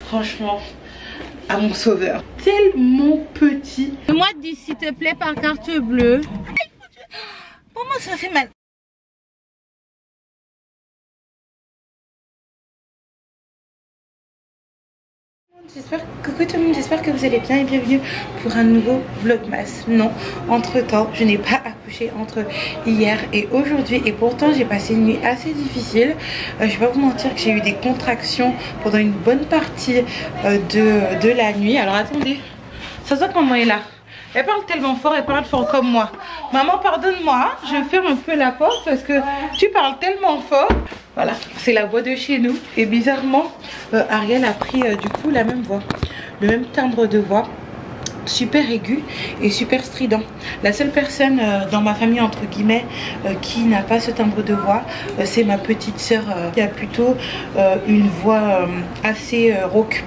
franchement, à mon sauveur. Tellement petit. Moi, dis s'il te plaît par carte bleue. Pour moi, ça fait mal. Coucou tout le monde, j'espère que vous allez bien et bienvenue pour un nouveau vlogmas. Non, entre temps je n'ai pas accouché entre hier et aujourd'hui et pourtant j'ai passé une nuit assez difficile. Je vais pas vous mentir que j'ai eu des contractions pendant une bonne partie de la nuit. Alors attendez, ça se voit que maman est là. Elle parle tellement fort, elle parle fort comme moi. Maman, pardonne-moi, je ferme un peu la porte parce que tu parles tellement fort. Voilà, c'est la voix de chez nous. Et bizarrement, Ariel a pris du coup la même voix, le même timbre de voix, super aigu et super strident. La seule personne dans ma famille entre guillemets qui n'a pas ce timbre de voix, c'est ma petite soeur qui a plutôt une voix assez rauque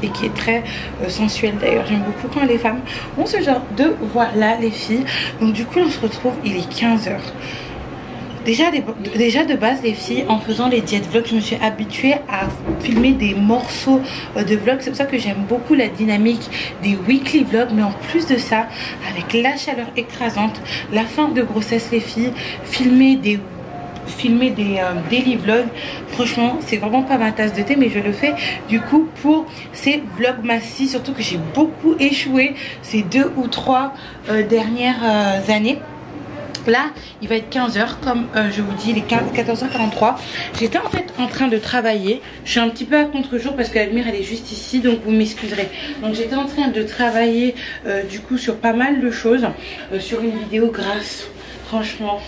et qui est très sensuelle. D'ailleurs j'aime beaucoup quand les femmes ont ce genre de voix là, les filles. Donc du coup on se retrouve, il est 15 h. Déjà de base les filles, en faisant les diètes vlogs, je me suis habituée à filmer des morceaux de vlogs. C'est pour ça que j'aime beaucoup la dynamique des weekly vlogs. Mais en plus de ça, avec la chaleur écrasante, la fin de grossesse les filles, filmer des daily vlogs, franchement c'est vraiment pas ma tasse de thé, mais je le fais du coup pour ces vlogmas-ci, surtout que j'ai beaucoup échoué ces 2 ou 3 dernières années. Là il va être 15 h comme je vous dis, il est 14 h 43. J'étais en fait en train de travailler. Je suis un petit peu à contre-jour parce que la lumière elle est juste ici, donc vous m'excuserez. Donc j'étais en train de travailler du coup sur pas mal de choses, sur une vidéo grâce franchement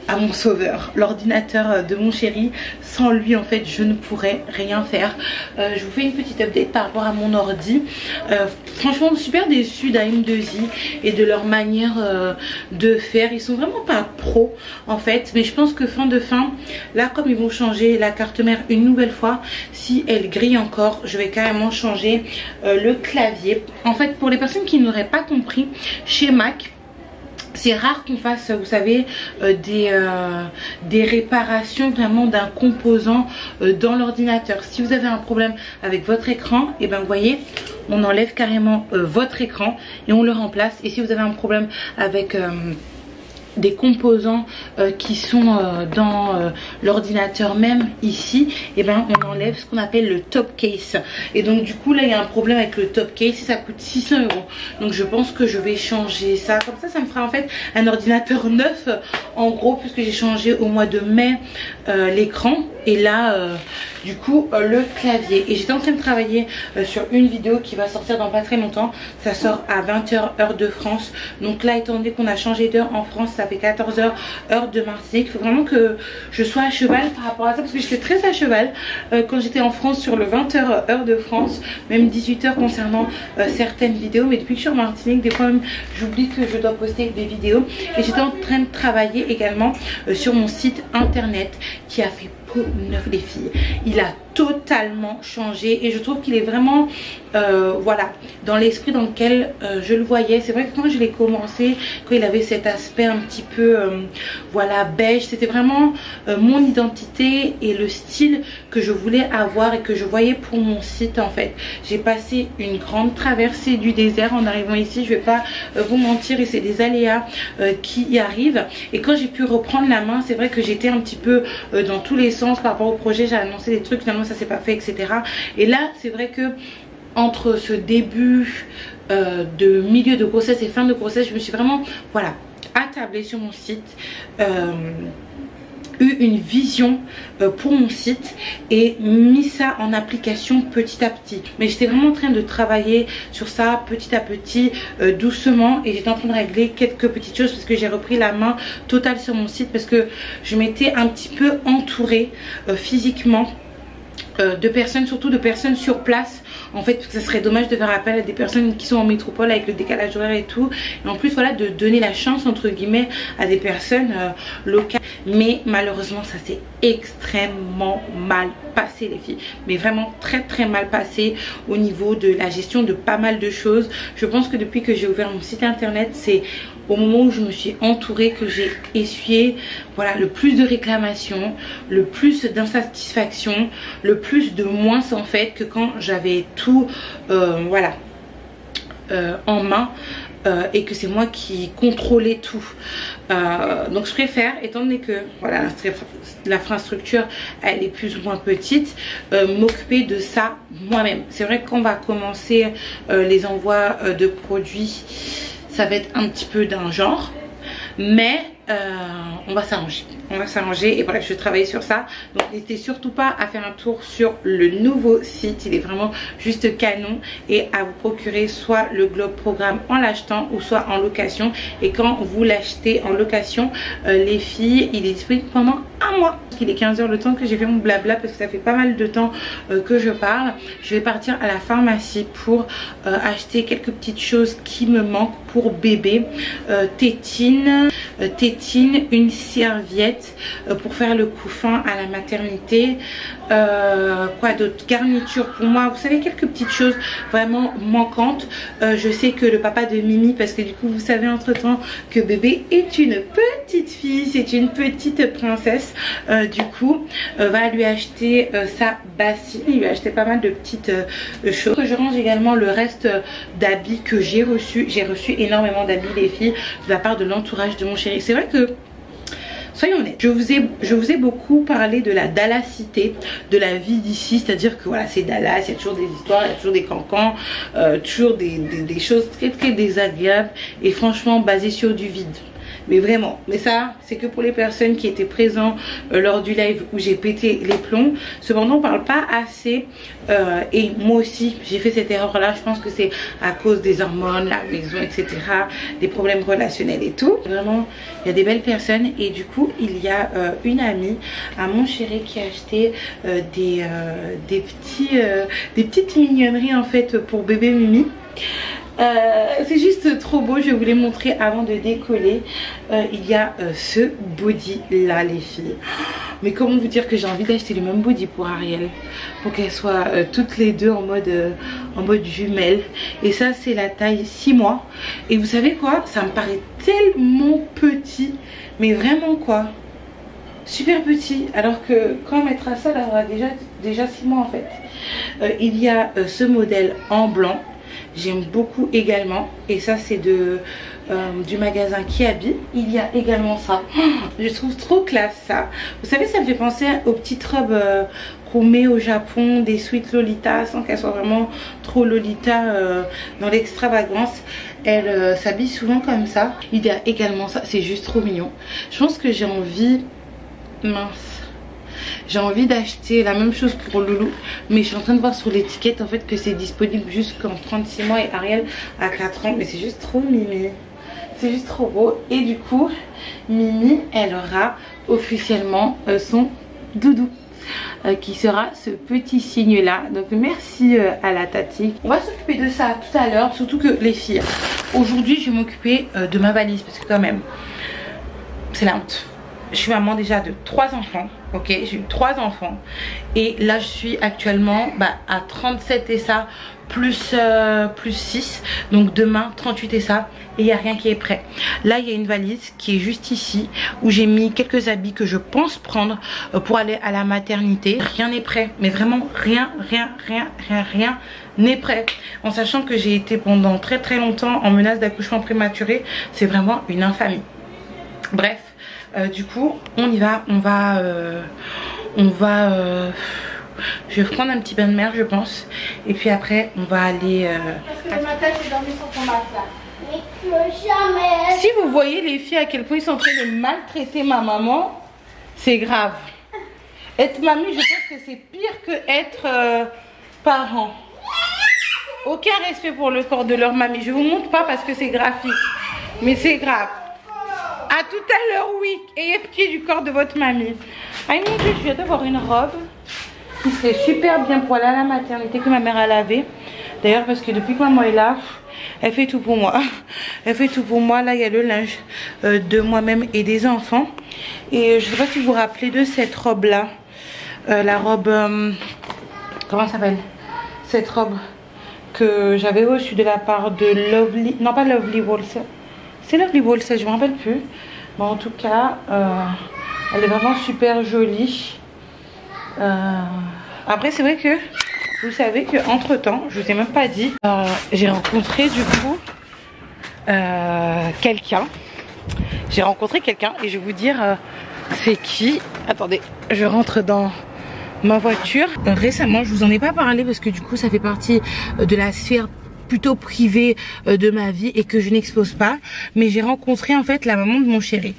à mon sauveur, l'ordinateur de mon chéri. Sans lui en fait je ne pourrais rien faire. Je vous fais une petite update par rapport à mon ordi. Franchement super déçue d'AM2i et de leur manière de faire. Ils sont vraiment pas pro en fait, mais je pense que fin là comme ils vont changer la carte mère une nouvelle fois, si elle grille encore, je vais carrément changer le clavier. En fait pour les personnes qui n'auraient pas compris, chez Mac c'est rare qu'on fasse, vous savez, des réparations vraiment d'un composant dans l'ordinateur. Si vous avez un problème avec votre écran, et ben vous voyez, on enlève carrément votre écran et on le remplace. Et si vous avez un problème avec des composants qui sont dans l'ordinateur même ici, et ben on enlève ce qu'on appelle le top case. Et donc du coup là il y a un problème avec le top case et ça coûte 600 €. Donc je pense que je vais changer ça. Comme ça me fera en fait un ordinateur neuf en gros, puisque j'ai changé au mois de mai l'écran et là du coup le clavier. Et j'étais en train de travailler sur une vidéo qui va sortir dans pas très longtemps. Ça sort à 20 h heure de France. Donc là étant donné qu'on a changé d'heure en France, ça fait 14 h heure de Martinique. Il faut vraiment que je sois à cheval par rapport à ça, parce que j'étais très à cheval quand j'étais en France sur le 20 h heure de France, même 18 h concernant certaines vidéos. Mais depuis que je suis en Martinique, des fois même j'oublie que je dois poster des vidéos. Et j'étais en train de travailler également sur mon site internet qui a fait peau neuve les filles. Il a totalement changé et je trouve qu'il est vraiment voilà, dans l'esprit dans lequel je le voyais. C'est vrai que quand je l'ai commencé, quand il avait cet aspect un petit peu voilà beige, c'était vraiment mon identité et le style que je voulais avoir et que je voyais pour mon site. En fait j'ai passé une grande traversée du désert en arrivant ici, je vais pas vous mentir, et c'est des aléas qui y arrivent. Et quand j'ai pu reprendre la main, c'est vrai que j'étais un petit peu dans tous les sens par rapport au projet. J'ai annoncé des trucs, finalement ça s'est pas fait, etc. Et là c'est vrai que entre ce début de milieu de grossesse et fin de grossesse, je me suis vraiment voilà attablée sur mon site, eu une vision pour mon site et mis ça en application petit à petit. Mais j'étais vraiment en train de travailler sur ça petit à petit, doucement, et j'étais en train de régler quelques petites choses parce que j'ai repris la main totale sur mon site, parce que je m'étais un petit peu entourée physiquement de personnes, surtout de personnes sur place en fait, parce que ça serait dommage de faire appel à des personnes qui sont en métropole avec le décalage horaire et tout. Et en plus voilà, de donner la chance entre guillemets à des personnes locales. Mais malheureusement ça s'est extrêmement mal passé les filles, mais vraiment très très mal passé au niveau de la gestion de pas mal de choses. Je pense que depuis que j'ai ouvert mon site internet, c'est au moment où je me suis entourée que j'ai essuyé voilà le plus de réclamations, le plus d'insatisfaction, le plus de moins en fait que quand j'avais tout voilà en main. Et que c'est moi qui contrôlais tout, donc je préfère, étant donné que voilà l'infrastructure elle est plus ou moins petite, m'occuper de ça moi-même. C'est vrai qu'on va commencer les envois de produits, ça va être un petit peu d'un genre, mais on va s'arranger et bref, je travaille sur ça. Donc n'hésitez surtout pas à faire un tour sur le nouveau site, il est vraiment juste canon, et à vous procurer soit le Globe Programme en l'achetant ou soit en location. Et quand vous l'achetez en location, les filles, il est disponible pendant un mois. Il est 15 h le temps que j'ai fait mon blabla, parce que ça fait pas mal de temps que je parle. Je vais partir à la pharmacie pour acheter quelques petites choses qui me manquent pour bébé. Tétine, une serviette pour faire le couffin à la maternité, quoi d'autre, garniture pour moi, vous savez, quelques petites choses vraiment manquantes. Je sais que le papa de Mimi, parce que du coup vous savez entre temps que bébé est une petite fille, c'est une petite princesse, du coup va lui acheter sa bassine, il lui a acheté pas mal de petites choses. Je range également le reste d'habits que j'ai reçu énormément d'habits les filles de la part de l'entourage de mon chéri. C'est vrai que, soyons honnêtes, je vous ai beaucoup parlé de la Dallasité, de la vie d'ici, c'est-à-dire que voilà, c'est Dallas, il y a toujours des histoires, il y a toujours des cancans, toujours des choses très très désagréables et franchement basées sur du vide. Mais vraiment, mais ça c'est que pour les personnes qui étaient présentes lors du live où j'ai pété les plombs. Cependant on parle pas assez, et moi aussi j'ai fait cette erreur là. Je pense que c'est à cause des hormones, la maison, etc., des problèmes relationnels et tout. Vraiment il y a des belles personnes, et du coup il y a une amie à mon chéri qui a acheté des petites mignonneries en fait pour bébé Mimi. C'est juste trop beau, je vais vous les montrer avant de décoller. Il y a ce body là les filles, mais comment vous dire que j'ai envie d'acheter le même body pour Ariel, pour qu'elles soient toutes les deux en mode jumelle. Et ça c'est la taille 6 mois, et vous savez quoi, ça me paraît tellement petit, mais vraiment quoi, super petit, alors que quand elle mettra ça elle aura déjà 6 mois en fait. Il y a ce modèle en blanc, j'aime beaucoup également, et ça c'est du magasin Kiabi. Il y a également ça, je trouve trop classe ça. Vous savez, ça me fait penser aux petites robes qu'on met au Japon, des sweat Lolita, sans qu'elles soient vraiment trop Lolita dans l'extravagance. Elle s'habille souvent comme ça. Il y a également ça, c'est juste trop mignon. Je pense que j'ai envie, j'ai envie d'acheter la même chose pour Loulou, mais je suis en train de voir sur l'étiquette en fait que c'est disponible jusqu'en 36 mois et Ariel à 4 ans. Mais c'est juste trop mimi, c'est juste trop beau. Et du coup Mimi elle aura officiellement son doudou, qui sera ce petit signe là. Donc merci à la tati. On va s'occuper de ça tout à l'heure, surtout que les filles, aujourd'hui je vais m'occuper de ma valise, parce que quand même c'est la honte. Je suis maman déjà de 3 enfants, ok, j'ai eu 3 enfants, et là je suis actuellement à 37 et ça, plus 6, donc demain 38 et ça, et il n'y a rien qui est prêt. Là il y a une valise qui est juste ici, où j'ai mis quelques habits que je pense prendre pour aller à la maternité. Rien n'est prêt, mais vraiment rien n'est prêt, en sachant que j'ai été pendant très très longtemps en menace d'accouchement prématuré. C'est vraiment une infamie. Bref, du coup on y va, je vais prendre un petit bain de mer je pense, et puis après on va aller parce que ma tête est dormie sur ton matelas. Si vous voyez les filles à quel point ils sont en train de maltraiter ma maman, c'est grave. Être mamie, je pense que c'est pire que être parent. Aucun respect pour le corps de leur mamie. Je vous montre pas parce que c'est graphique, mais c'est grave. À tout à l'heure, oui. Ayez pitié du corps de votre mamie. Aïe mon Dieu, je viens d'avoir une robe qui serait super bien pour aller à la maternité, que ma mère a lavé. D'ailleurs, parce que depuis que maman est là, elle fait tout pour moi. Elle fait tout pour moi. Là, il y a le linge de moi-même et des enfants. Et je ne sais pas si vous vous rappelez de cette robe-là. La robe... comment ça s'appelle? Cette robe que j'avais reçue de la part de Lovely... Non, pas Lovely Wholesale. C'est Lovely Wholesale, je ne me rappelle plus. Bon, en tout cas, elle est vraiment super jolie. Après c'est vrai que vous savez que entre temps, je vous ai même pas dit, j'ai rencontré du coup quelqu'un. J'ai rencontré quelqu'un et je vais vous dire c'est qui. Attendez, je rentre dans ma voiture. Récemment, je vous en ai pas parlé parce que du coup ça fait partie de la sphère plutôt privée de ma vie et que je n'expose pas, mais j'ai rencontré en fait la maman de mon chéri.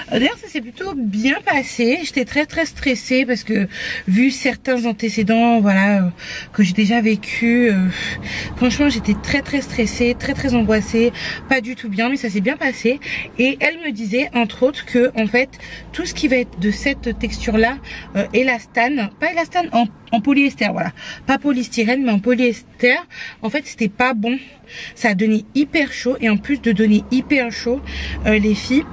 D'ailleurs ça s'est plutôt bien passé. J'étais très stressée parce que vu certains antécédents voilà que j'ai déjà vécu, franchement j'étais très stressée, très angoissée, pas du tout bien, mais ça s'est bien passé. Et elle me disait entre autres que en fait tout ce qui va être de cette texture là, élastane, pas élastane, en polyester, voilà, pas polystyrène mais en polyester, en fait c'était pas bon, ça a donné hyper chaud. Et en plus de donner hyper chaud, les filles,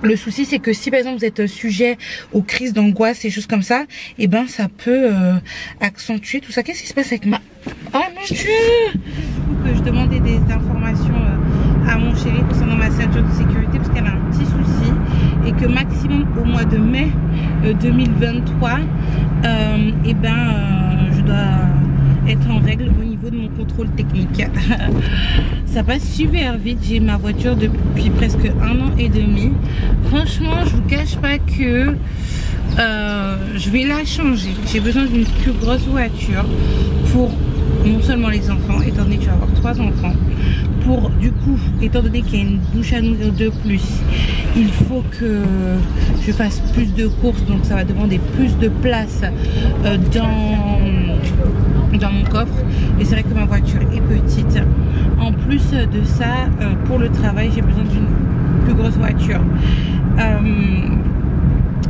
le souci c'est que si par exemple vous êtes sujet aux crises d'angoisse et choses comme ça, et ben ça peut accentuer tout ça. Qu'est-ce qui se passe avec ma... Oh mon dieu! Je demandais des informations à mon chéri concernant ma ceinture de sécurité parce qu'elle a un petit souci et que maximum au mois de mai 2023 et ben je dois être en règle au niveau de mon contrôle technique. Ça passe super vite. J'ai ma voiture depuis presque 1 an et demi. Franchement je vous cache pas que je vais la changer. J'ai besoin d'une plus grosse voiture pour non seulement les enfants, étant donné que je vais avoir 3 enfants, pour du coup, étant donné qu'il y a une bouche à nourrir de plus, il faut que je fasse plus de courses, donc ça va demander plus de place dans mon coffre. Et c'est vrai que ma voiture est petite. En plus de ça, pour le travail, j'ai besoin d'une plus grosse voiture.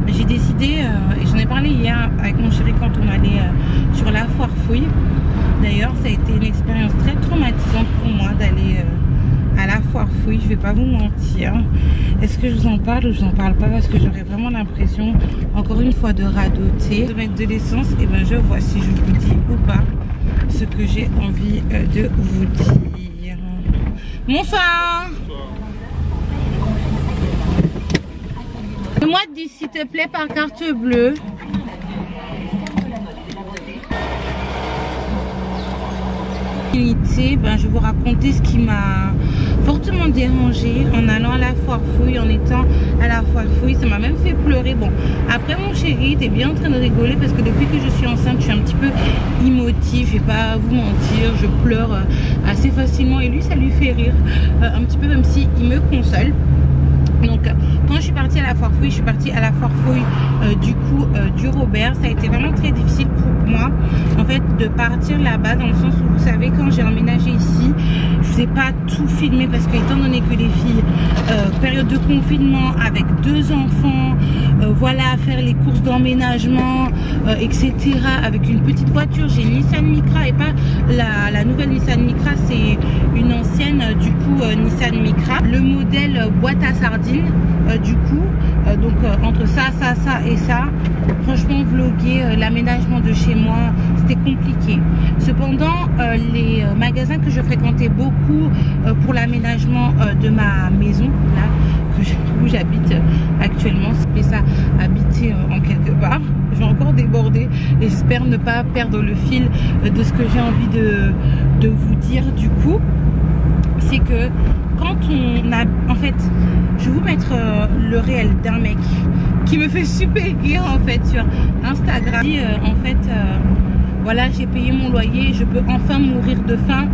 J'ai décidé, et j'en ai parlé hier avec mon chéri quand on allait sur la foire fouille. D'ailleurs ça a été une expérience très traumatisante pour moi d'aller à la foire fouille, je vais pas vous mentir. Est-ce que je vous en parle ou je vous en parle pas, parce que j'aurais vraiment l'impression encore une fois de radoter, de mettre de l'essence. Et ben je vois si je vous dis ou pas ce que j'ai envie de vous dire. Bonsoir. Moi dis s'il te plaît par carte bleue. Ben, je vais vous raconter ce qui m'a fortement dérangée en allant à la foire fouille, en étant à la foire fouille. Ça m'a même fait pleurer. Bon, après mon chéri était bien en train de rigoler parce que depuis que je suis enceinte, je suis un petit peu émotive. Je vais pas vous mentir, je pleure assez facilement et lui, ça lui fait rire un petit peu, même si il me console. Donc quand je suis partie à la foire fouille, je suis partie à la foire fouille du Robert. Ça a été vraiment très difficile pour moi en fait de partir là-bas, dans le sens où vous savez quand j'ai emménagé ici, je vous ai pas tout filmé parce que étant donné que les filles, période de confinement avec 2 enfants, voilà, faire les courses d'emménagement, etc. avec une petite voiture, j'ai une Nissan Micra et pas la nouvelle Nissan Micra, c'est une ancienne du coup Nissan Micra, le modèle boîte à sardines du coup, donc entre ça et ça, franchement vlogger l'aménagement de chez moi c'était compliqué. Cependant les magasins que je fréquentais beaucoup pour l'aménagement de ma maison là où j'habite actuellement, c'est ça, habiter en quelque part, je vais encore déborder et j'espère ne pas perdre le fil de ce que j'ai envie de vous dire. Du coup c'est que quand on a, en fait, je vais vous mettre le réel d'un mec qui me fait super rire en fait sur Instagram. Et, en fait, voilà, j'ai payé mon loyer, je peux enfin mourir de faim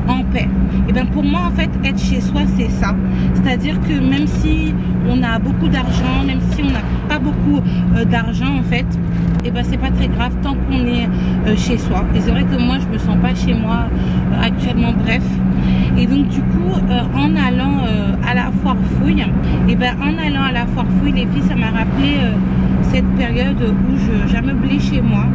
en paix. Et bien pour moi en fait, être chez soi c'est ça. C'est-à-dire que même si on a beaucoup d'argent, même si on n'a pas beaucoup d'argent en fait, et ben c'est pas très grave tant qu'on est chez soi. Et c'est vrai que moi je me sens pas chez moi actuellement, bref. Et donc du coup en allant à la foire fouille, et ben en allant à la foire fouille les filles, ça m'a rappelé cette période où j'ameublais chez moi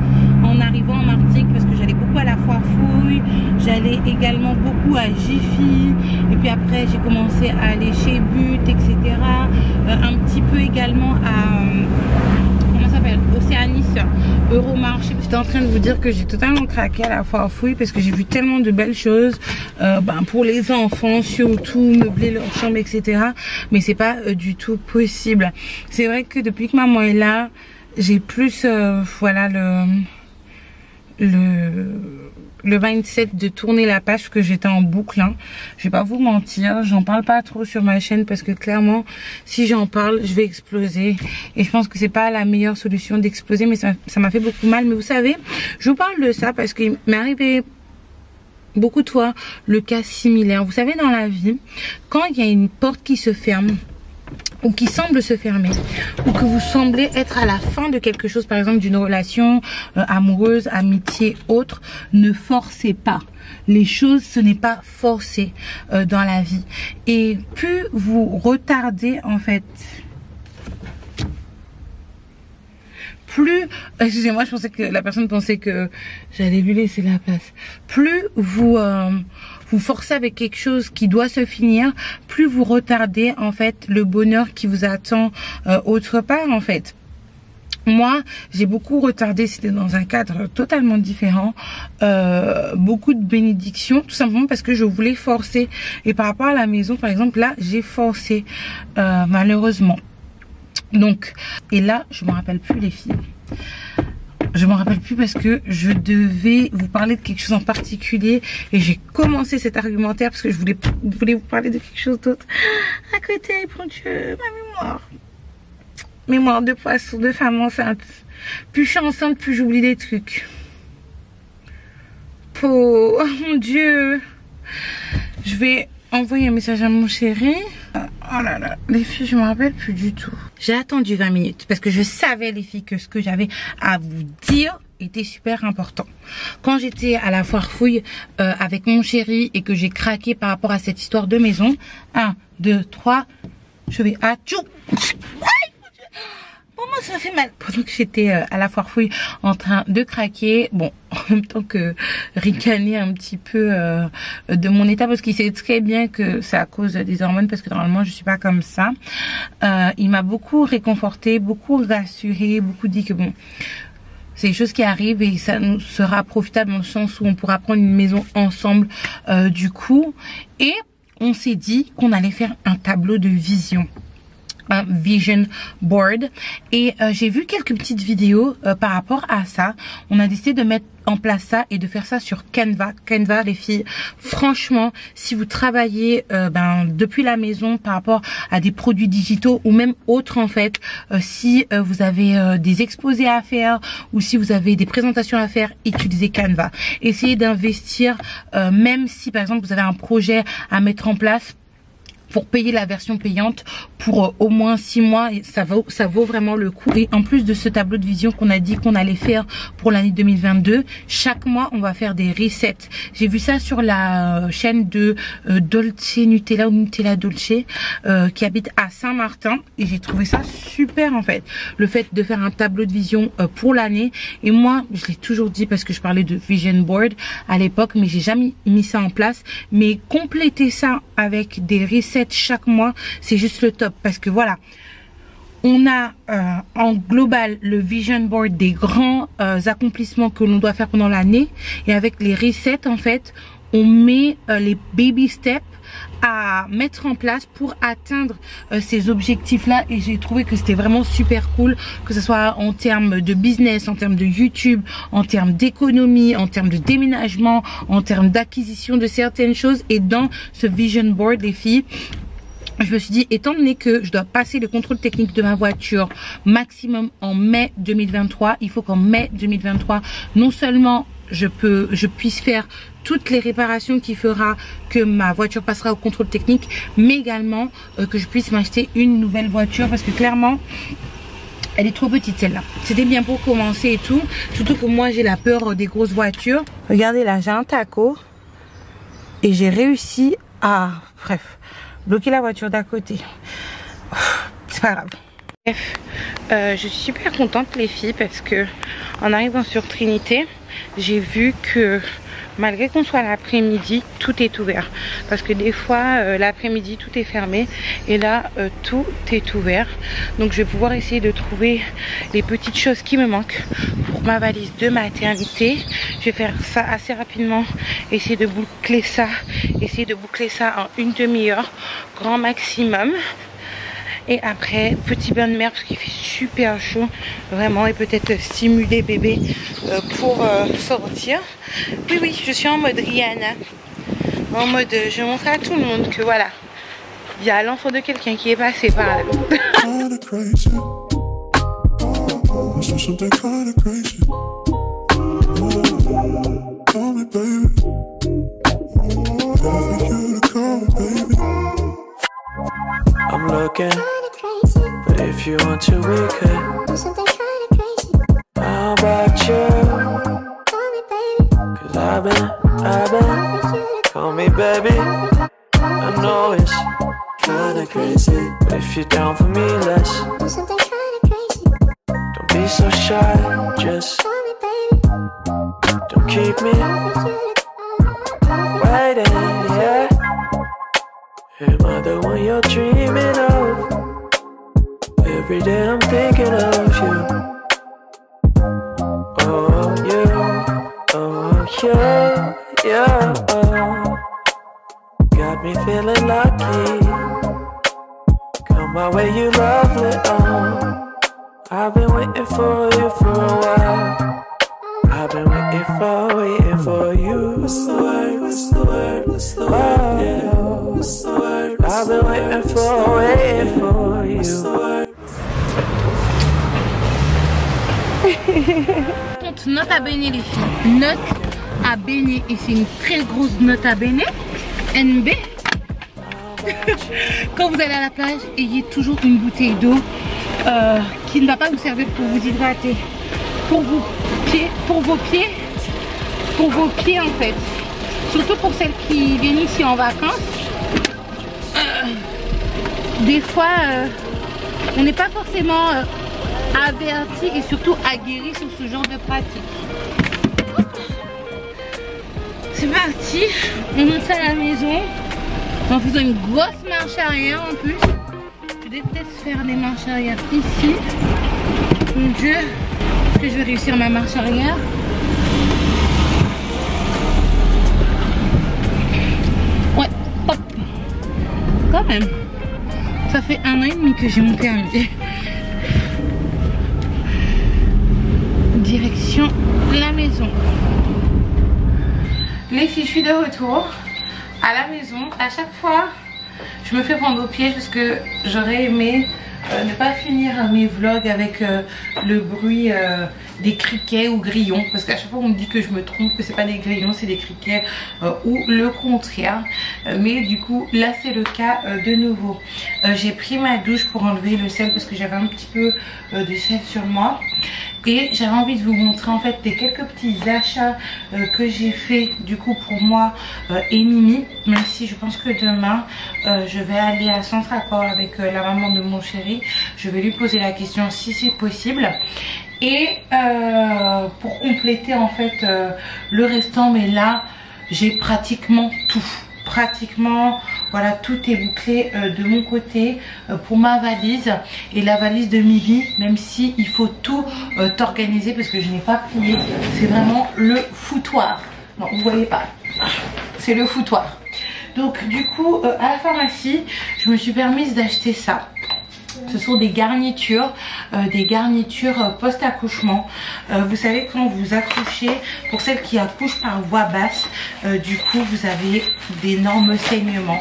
en arrivant en Martinique, parce que j'allais beaucoup à la foire fouille, j'allais également beaucoup à Jiffy, et puis après j'ai commencé à aller chez But, etc. Un petit peu également à Océanis, Euromarché. J'étais en train de vous dire que j'ai totalement craqué à la foire fouille parce que j'ai vu tellement de belles choses pour les enfants, surtout meubler leur chambre, etc. Mais c'est pas du tout possible. C'est vrai que depuis que maman est là, j'ai plus voilà le mindset de tourner la page, que j'étais en boucle, hein. Je vais pas vous mentir, j'en parle pas trop sur ma chaîne parce que clairement si j'en parle je vais exploser et je pense que c'est pas la meilleure solution d'exploser, mais ça m'a fait beaucoup mal. Mais vous savez, je vous parle de ça parce qu'il m'est arrivé beaucoup de fois le cas similaire. Vous savez, dans la vie, quand il y a une porte qui se ferme ou qui semble se fermer, ou que vous semblez être à la fin de quelque chose, par exemple d'une relation amoureuse, amitié, autre, ne forcez pas. Les choses, ce n'est pas forcé dans la vie. Et plus vous retardez, en fait, plus, excusez-moi, je pensais que la personne pensait que j'allais lui laisser la place. Plus vous forcez avec quelque chose qui doit se finir, plus vous retardez en fait le bonheur qui vous attend autre part en fait. Moi, j'ai beaucoup retardé, c'était dans un cadre totalement différent, beaucoup de bénédictions, tout simplement parce que je voulais forcer. Et par rapport à la maison, par exemple, là, j'ai forcé, malheureusement. Donc, et là, je me rappelle plus les filles. Je me rappelle plus parce que je devais vous parler de quelque chose en particulier et j'ai commencé cet argumentaire parce que je voulais vous parler de quelque chose d'autre. À côté, mon Dieu, ma mémoire. Mémoire de poisson, de femme enceinte. Plus je suis enceinte, plus j'oublie des trucs. Oh mon Dieu. Je vais envoyer un message à mon chéri. Oh là là, les filles, je me rappelle plus du tout. J'ai attendu 20 minutes parce que je savais, les filles, que ce que j'avais à vous dire était super important. Quand j'étais à la foire fouille avec mon chéri et que j'ai craqué par rapport à cette histoire de maison, 1, 2, 3, je vais à tchou. Moi ça fait mal. Pendant que j'étais à la foire fouille en train de craquer, bon, en même temps que ricaner un petit peu de mon état, parce qu'il sait très bien que c'est à cause des hormones, parce que normalement je suis pas comme ça. Il m'a beaucoup réconforté, beaucoup rassuré, beaucoup dit que bon, c'est des choses qui arrivent et ça nous sera profitable dans le sens où on pourra prendre une maison ensemble du coup. Et on s'est dit qu'on allait faire un tableau de vision, un vision board, et j'ai vu quelques petites vidéos par rapport à ça. On a décidé de mettre en place ça et de faire ça sur Canva. Canva, les filles, franchement, si vous travaillez depuis la maison par rapport à des produits digitaux ou même autres en fait, si vous avez des exposés à faire ou si vous avez des présentations à faire, utilisez Canva. Essayez d'investir, même si par exemple vous avez un projet à mettre en place, pour payer la version payante pour au moins 6 mois, et ça vaut vraiment le coup. Et en plus de ce tableau de vision qu'on a dit qu'on allait faire pour l'année 2022, chaque mois on va faire des resets. J'ai vu ça sur la chaîne de Dolce Nutella ou Nutella Dolce qui habite à Saint-Martin, et j'ai trouvé ça super en fait, le fait de faire un tableau de vision pour l'année. Et moi je l'ai toujours dit parce que je parlais de vision board à l'époque, mais j'ai jamais mis ça en place. Mais compléter ça avec des resets chaque mois, c'est juste le top, parce que voilà, on a en global le vision board des grands accomplissements que l'on doit faire pendant l'année, et avec les resets en fait on met les baby steps à mettre en place pour atteindre ces objectifs là. Et j'ai trouvé que c'était vraiment super cool, que ce soit en termes de business, en termes de YouTube, en termes d'économie, en termes de déménagement, en termes d'acquisition de certaines choses. Et dans ce vision board, les filles, je me suis dit, étant donné que je dois passer le contrôle technique de ma voiture maximum en mai 2023, il faut qu'en mai 2023, non seulement je puisse faire toutes les réparations qui fera que ma voiture passera au contrôle technique, mais également que je puisse m'acheter une nouvelle voiture, parce que clairement elle est trop petite celle-là. C'était bien pour commencer et tout, surtout que moi j'ai la peur des grosses voitures. Regardez là, j'ai un taco et j'ai réussi à, bref, bloquer la voiture d'à côté. C'est pas grave. Bref, je suis super contente les filles, parce que en arrivant sur Trinité, j'ai vu que malgré qu'on soit l'après-midi, tout est ouvert. Parce que des fois, l'après-midi, tout est fermé. Et là, tout est ouvert. Donc, je vais pouvoir essayer de trouver les petites choses qui me manquent pour ma valise de maternité. Je vais faire ça assez rapidement. Essayer de boucler ça. Essayer de boucler ça en une demi-heure, grand maximum. Et après, petit bain de mer parce qu'il fait super chaud, vraiment, et peut-être stimuler bébé pour sortir. Oui, oui, je suis en mode Rihanna. En mode, je montre à tout le monde que voilà, il y a l'enfant de quelqu'un qui est passé par là. I'm looking, but if you want to, we could. How about you? 'Cause I've been, call me baby. I know it's kinda crazy, but if you're down for me, let's don't be so shy, just don't keep me waiting, yeah. Am I the one you're dreaming of? Every day I'm thinking of you. Oh, you, yeah. Got me feeling lucky. Come my way, you lovely. I've been waiting for you for a while. I've been waiting for you. What's the word? What's the word? What's the word? Yeah. What's the word? I've been waiting for you. Note à bene les filles. Note à bene. Et c'est une très grosse note à bene. NB. Quand vous allez à la plage, ayez toujours une bouteille d'eau qui ne va pas vous servir pour vous hydrater. Pour vos pieds en fait. Surtout pour celles qui viennent ici en vacances. Des fois, on n'est pas forcément averti et surtout aguerri sur ce genre de pratique. C'est parti, on monte à la maison en faisant une grosse marche arrière en plus. Je déteste faire des marches arrière ici. Mon Dieu, est-ce que je vais réussir ma marche arrière? Ouais, hop. Quand même. Ça fait 1 an et demi que j'ai mon permis. Direction la maison. Les filles, je suis de retour à la maison. À chaque fois, je me fais prendre au piège parce que j'aurais aimé ne pas finir mes vlogs avec le bruit des criquets ou grillons, parce qu'à chaque fois on me dit que je me trompe, que c'est pas des grillons, c'est des criquets ou le contraire, mais du coup là c'est le cas de nouveau. J'ai pris ma douche pour enlever le sel parce que j'avais un petit peu de sel sur moi. Et j'avais envie de vous montrer en fait des quelques petits achats que j'ai fait du coup pour moi et Mimi. Même si je pense que demain je vais aller à Centre Accord avec la maman de mon chéri. Je vais lui poser la question si c'est possible. Et pour compléter en fait le restant, mais là j'ai pratiquement tout. Voilà, tout est bouclé de mon côté pour ma valise et la valise de Mimi, même si il faut tout organiser parce que je n'ai pas plié. C'est vraiment le foutoir. Non, vous voyez pas, c'est le foutoir. Donc du coup à la pharmacie je me suis permise d'acheter ça. Ce sont des garnitures post-accouchement. Vous savez, quand vous accouchez, pour celles qui accouchent par voie basse, du coup vous avez d'énormes saignements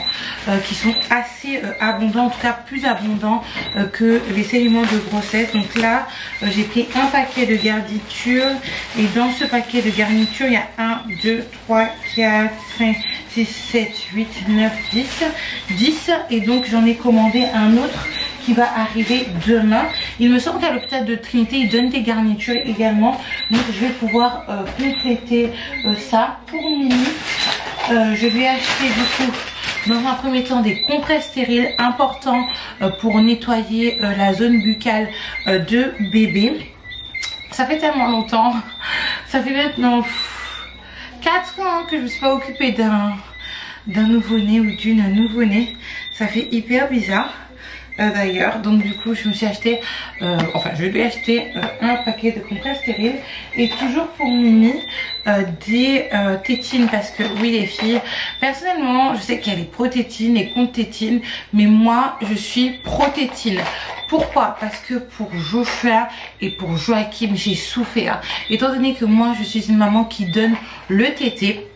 qui sont assez abondants, en tout cas plus abondants que les saignements de grossesse. Donc là j'ai pris un paquet de garnitures et dans ce paquet de garnitures il y a 1, 2, 3, 4, 5, 6, 7, 8, 9, 10 et donc j'en ai commandé un autre qui va arriver demain. Il me semble qu'à l'hôpital de Trinité ils donnent des garnitures également, donc je vais pouvoir compléter ça pour Mimi. Je vais acheter du coup dans un premier temps des compresses stériles importants pour nettoyer la zone buccale de bébé. Ça fait tellement longtemps, ça fait maintenant 4 ans que je ne me suis pas occupée d'un nouveau-né ou d'une nouveau-née. Ça fait hyper bizarre. d'ailleurs. Donc du coup je me suis acheté, je lui ai acheté un paquet de compresses stériles et toujours pour Mimi des tétines, parce que oui les filles, personnellement je sais qu'il y a les pro-tétines et contre tétines, mais moi je suis pro-tétine. Pourquoi? Parce que pour Joshua et pour Joachim j'ai souffert, étant donné que moi je suis une maman qui donne le tété.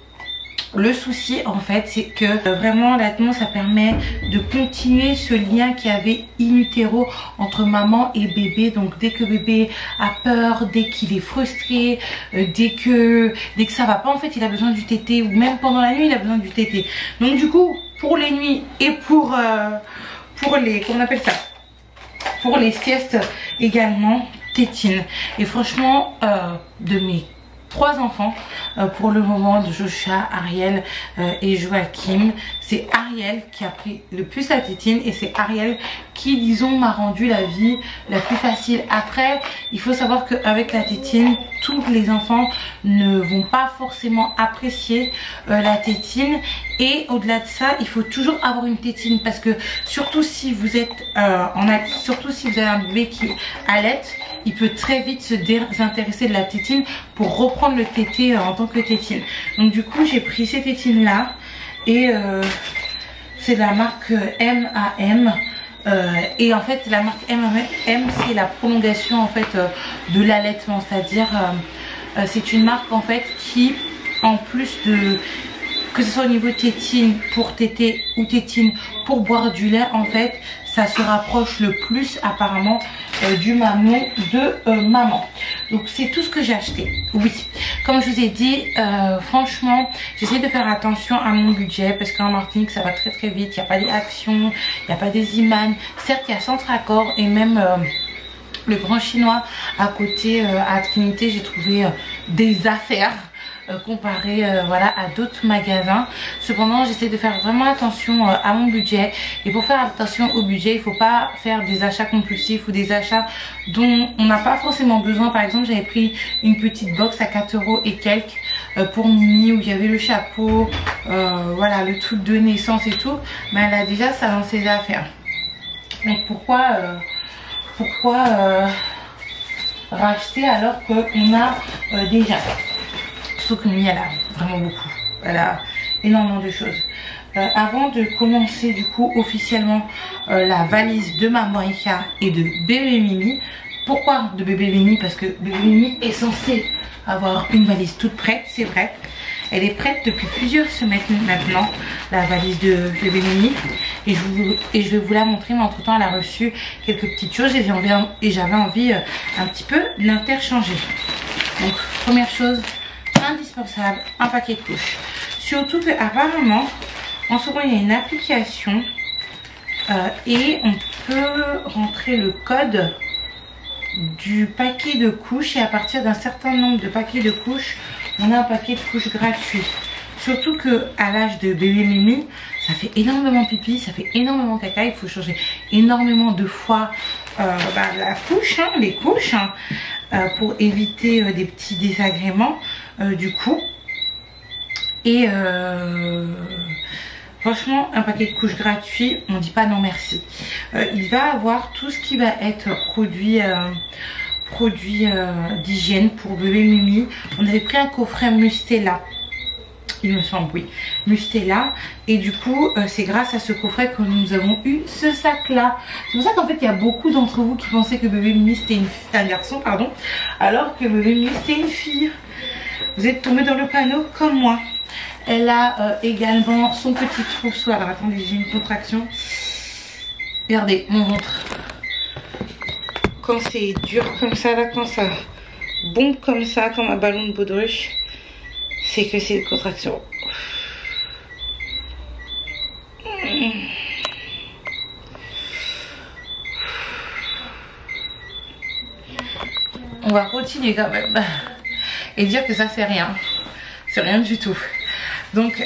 Le souci en fait c'est que vraiment là-dedans ça permet de continuer ce lien qu'il y avait in utero entre maman et bébé. Donc dès que bébé a peur, dès qu'il est frustré, dès que ça va pas en fait, il a besoin du tété, ou même pendant la nuit il a besoin du tété. Donc du coup pour les nuits et pour les, comment on appelle ça, pour les siestes également, tétine. Et franchement de mes 3 enfants pour le moment, de Joshua, Ariel et Joachim, c'est Ariel qui a pris le plus la tétine et c'est Ariel qui, disons, m'a rendu la vie la plus facile. Après il faut savoir qu'avec la tétine tous les enfants ne vont pas forcément apprécier la tétine, et au-delà de ça il faut toujours avoir une tétine, parce que surtout si vous êtes surtout si vous avez un bébé qui allaite, il peut très vite se désintéresser de la tétine pour reprendre le tété en tant que tétine. Donc du coup j'ai pris ces tétines là et c'est de la marque M&M. Et en fait la marque M&M c'est la prolongation en fait de l'allaitement, c'est-à-dire c'est une marque en fait qui, en plus de, que ce soit au niveau tétine pour téter ou tétine pour boire du lait, en fait ça se rapproche le plus apparemment du mamelon de maman. Donc c'est tout ce que j'ai acheté. Oui, comme je vous ai dit, franchement j'essaie de faire attention à mon budget, parce qu'en Martinique ça va très très vite, il n'y a pas des actions, il n'y a pas des imans. Certes il y a Centre Accord et même le Grand Chinois à côté à Trinité, j'ai trouvé des affaires comparé voilà à d'autres magasins. Cependant j'essaie de faire vraiment attention à mon budget, et pour faire attention au budget il faut pas faire des achats compulsifs ou des achats dont on n'a pas forcément besoin. Par exemple j'avais pris une petite box à 4 € et quelques pour Mimi, où il y avait le chapeau, voilà, le truc de naissance et tout, mais elle a déjà ça dans ses affaires. Donc pourquoi racheter alors qu'on a déjà. Surtout que Mimi elle a vraiment beaucoup, elle a énormément de choses. Avant de commencer du coup officiellement la valise de maman Ika et de bébé Mimi. Pourquoi de bébé Mimi? Parce que bébé Mimi est censé avoir une valise toute prête, c'est vrai. Elle est prête depuis plusieurs semaines maintenant, la valise de bébé Mimi, et je vais vous la montrer. Mais entre temps elle a reçu quelques petites choses et j'avais envie un petit peu d'interchanger. Donc première chose indispensable, un paquet de couches. Surtout que apparemment en ce moment il y a une application et on peut rentrer le code du paquet de couches, et à partir d'un certain nombre de paquets de couches on a un paquet de couches gratuit. Surtout que à l'âge de bébé Mimi ça fait énormément pipi, ça fait énormément caca, il faut changer énormément de fois la couche, hein, les couches, hein, pour éviter des petits désagréments du coup. Et franchement un paquet de couches gratuit, on dit pas non merci. Il va avoir tout ce qui va être produit d'hygiène pour bébé Mimi. On avait pris un coffret Mustela, il me semble, oui, Mustela, et du coup c'est grâce à ce coffret que nous avons eu ce sac là. C'est pour ça qu'en fait il y a beaucoup d'entre vous qui pensaient que bébé Mimi c'était un garçon, pardon, alors que bébé Mimi c'était une fille. Vous êtes tombés dans le panneau comme moi. Elle a également son petit trousseau. Alors attendez, j'ai une contraction. Regardez mon ventre. Quand c'est dur comme ça, là, quand ça bombe comme ça, comme un ballon de baudruche, c'est que c'est une contraction. On va continuer quand même et dire que ça c'est rien. C'est rien du tout. Donc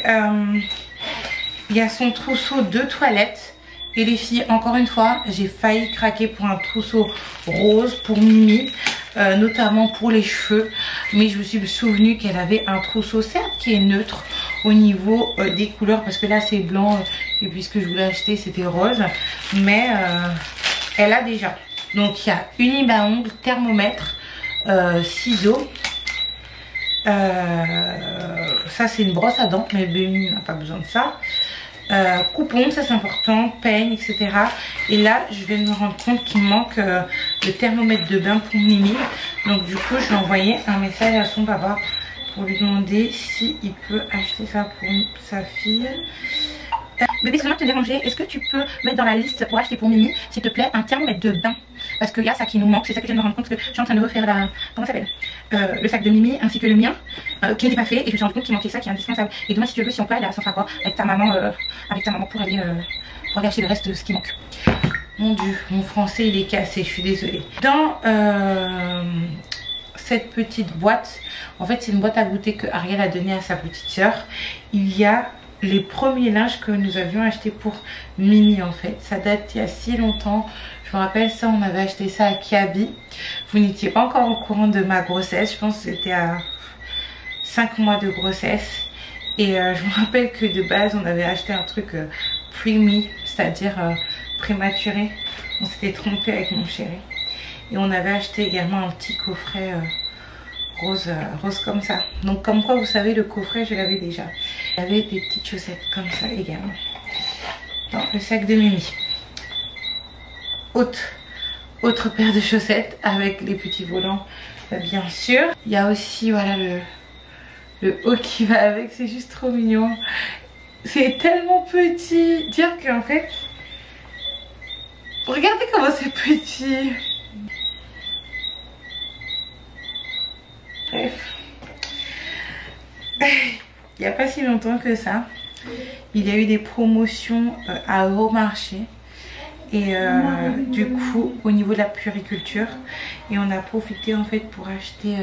il y a son trousseau de toilette. Et les filles, encore une fois, j'ai failli craquer pour un trousseau rose pour Mimi, notamment pour les cheveux. Mais je me suis souvenue qu'elle avait un trousseau, certes qui est neutre, au niveau des couleurs, parce que là c'est blanc et puis ce que je voulais acheter c'était rose, mais elle a déjà. Donc il y a une à ongles, thermomètre, ciseaux, ça c'est une brosse à dents, mais Béni n'a pas besoin de ça. Coupon, ça c'est important, peigne, etc. Et là je vais me rendre compte qu'il me manque le thermomètre de bain pour Mimi. Donc du coup je vais envoyer un message à son papa pour lui demander s'il peut acheter ça pour sa fille. Bébé, excuse-moi de te déranger, est-ce que tu peux mettre dans la liste pour acheter pour Mimi, s'il te plaît, un thermomètre de bain? Parce qu'il y a ça qui nous manque, c'est ça que je viens de me rendre compte, que je suis en train de refaire la... Comment ça s'appelle, le sac de Mimi ainsi que le mien, qui n'était pas fait, et je me suis rendu compte qu'il manquait ça qui est indispensable. Et demain si tu veux, si on peut aller à San Francisco avec ta maman pour aller acheter le reste de ce qui manque. Mon Dieu, mon français il est cassé, je suis désolée. Dans cette petite boîte, en fait c'est une boîte à goûter que Ariel a donnée à sa petite soeur. Il y a les premiers linges que nous avions acheté pour Mimi en fait. Ça date il y a si longtemps. Je me rappelle ça, on avait acheté ça à Kiabi. Vous n'étiez pas encore au courant de ma grossesse. Je pense que c'était à 5 mois de grossesse. Et je me rappelle que de base on avait acheté un truc preemie, c'est-à-dire prématuré. On s'était trompé avec mon chéri. Et on avait acheté également un petit coffret rose comme ça. Donc comme quoi vous savez, le coffret je l'avais déjà. Il y avait des petites chaussettes comme ça également dans le sac de Mimi. Autre paire de chaussettes avec les petits volants bien sûr. Il y a aussi voilà le haut qui va avec, c'est juste trop mignon. C'est tellement petit, dire qu'en fait regardez comment c'est petit. Bref, il n'y a pas si longtemps que ça, il y a eu des promotions à Euromarché et du coup au niveau de la puériculture, et on a profité en fait pour acheter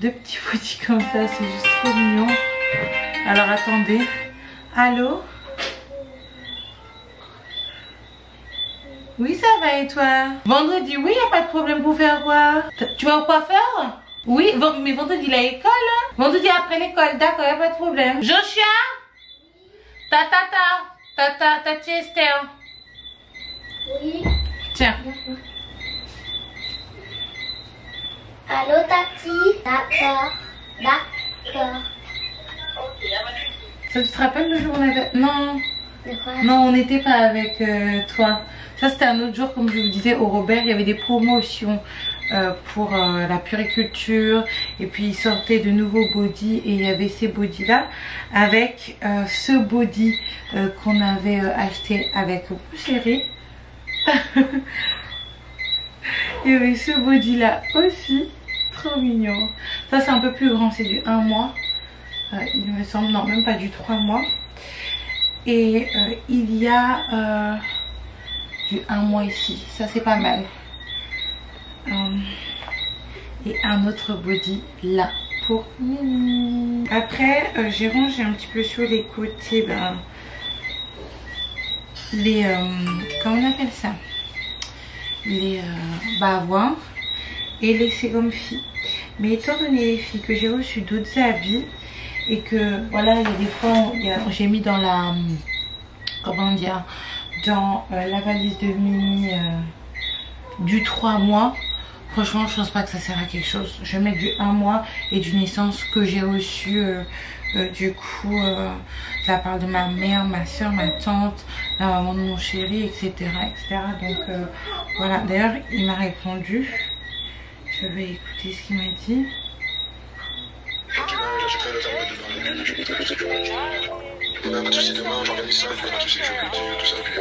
deux petits petits comme ça, c'est juste trop mignon. Alors attendez, allô? Oui ça va et toi? Vendredi oui, il n'y a pas de problème pour faire quoi? Tu vas au coiffeur? Oui, mais vendredi la école, hein? Vendredi après l'école, d'accord, y'a pas de problème. Joshua? Tati Esther. Oui. Tiens. Allô, Tati? D'accord. D'accord. Ça, tu te rappelles le jour où on avait... Non. De quoi? Non, on n'était pas avec toi. Ça, c'était un autre jour, comme je vous disais, au Robert, il y avait des promotions pour la puériculture. Et puis, ils sortaient de nouveaux bodys. Et il y avait ces bodys-là avec ce body qu'on avait acheté avec vous, chérie. Il y avait ce body-là aussi. Trop mignon. Ça, c'est un peu plus grand. C'est du 1 mois. Il me semble. Non, même pas du 3 mois. Et il y a du 1 mois ici, ça c'est pas mal. Et un autre body là pour Mimi. Après j'ai rangé un petit peu sur les côtés les comment on appelle ça, les bavoirs et les ségomfis. Mais étant donné les filles que j'ai reçu d'autres habits et que voilà, il y a des fois j'ai mis dans la comment dire, dans la valise de Mimi du 3 mois. Franchement je pense pas que ça sert à quelque chose. Je vais mettre du 1 mois et du naissance que j'ai reçu du coup de la part de ma mère, ma soeur, ma tante, la maman de mon chéri, etc. Donc voilà, d'ailleurs il m'a répondu. Je vais écouter ce qu'il m'a dit. Pas de soucis, demain j'organise ça, tu sais que je peux dire tout ça, puis